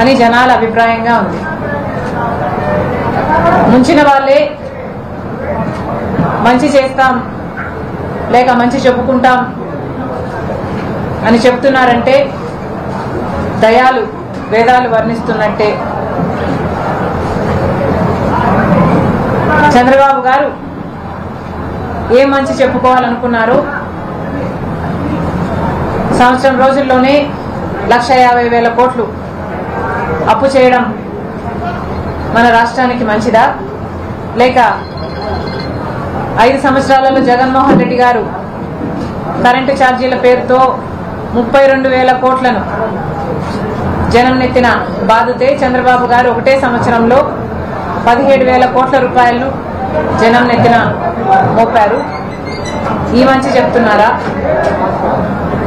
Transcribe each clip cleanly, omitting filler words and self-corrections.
అని జనాల అభిప్రాయంగా ఉంది. ముంచిన వాళ్ళే మంచి చేస్తాం లేక మంచి చెప్పుకుంటాం అని చెప్తున్నారంటే దయాలు వేదాలు వర్ణిస్తున్నట్టే. చంద్రబాబు గారు ఏం మంచి చెప్పుకోవాలనుకున్నారు? సంవత్సరం రోజుల్లోనే 1,50,000 కోట్లు అప్పు చేయడం మన రాష్ట్రానికి మంచిదా? లేక 5 సంవత్సరాలలో జగన్మోహన్ రెడ్డి గారు కరెంటు ఛార్జీల పేరుతో 32,000 కోట్లను జనం నెత్తిన బాధితే చంద్రబాబు గారు ఒకటే సంవత్సరంలో 17,000 కోట్ల రూపాయలను జనం నెత్తిన మోపారు. ఈ మంచి చెప్తున్నారా?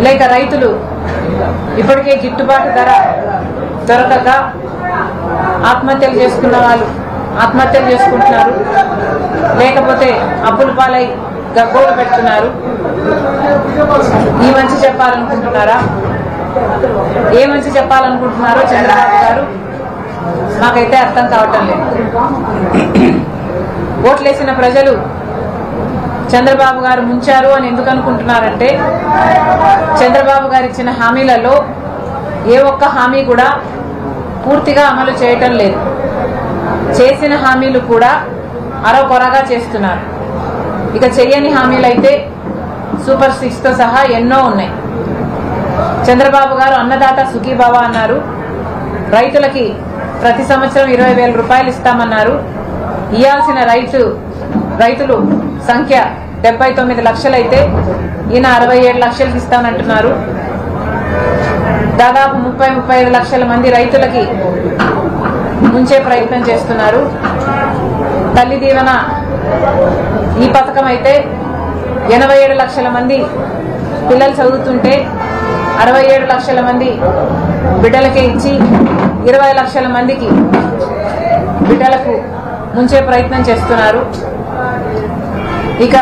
లేక రైతులు ఇప్పటికే గిట్టుబాటు ధర దొరకక ఆత్మహత్యలు చేసుకున్న వాళ్ళు ఆత్మహత్యలు చేసుకుంటున్నారు, లేకపోతే అప్పుల పాలై గగ్గోలు పెడుతున్నారు. ఈ మంచి చెప్పాలనుకుంటున్నారా? ఏ మంచి చెప్పాలనుకుంటున్నారో చంద్రబాబు గారు మాకైతే అర్థం కావటం లేదు. ఓట్లేసిన ప్రజలు చంద్రబాబు గారు ముంచారు అని ఎందుకు అనుకుంటున్నారంటే చంద్రబాబు గారు ఇచ్చిన హామీలలో ఏ ఒక్క హామీ కూడా పూర్తిగా అమలు చేయటం లేదు. చేసిన హామీలు కూడా అరకొరగా చేస్తున్నారు. ఇక చెయ్యని హామీలు అయితే సూపర్ 6తో సహా ఎన్నో ఉన్నాయి. చంద్రబాబు గారు అన్నదాత సుఖీభవ అన్నారు. రైతులకి ప్రతి సంవత్సరం 20,000 రూపాయలు ఇస్తామన్నారు. ఇయ్యాల్సిన రైతులు సంఖ్య 79 లక్షలైతే ఈయన 67 లక్షలకు ఇస్తానంటున్నారు. దాదాపు 30-35 లక్షల మంది రైతులకి ముంచే ప్రయత్నం చేస్తున్నారు. తల్లి దీవెన ఈ పథకం అయితే 87 లక్షల మంది పిల్లలు చదువుతుంటే 67 లక్షల మంది బిడ్డలకే ఇచ్చి 20 లక్షల మందికి బిడ్డలకు ముంచే ప్రయత్నం చేస్తున్నారు. ఇక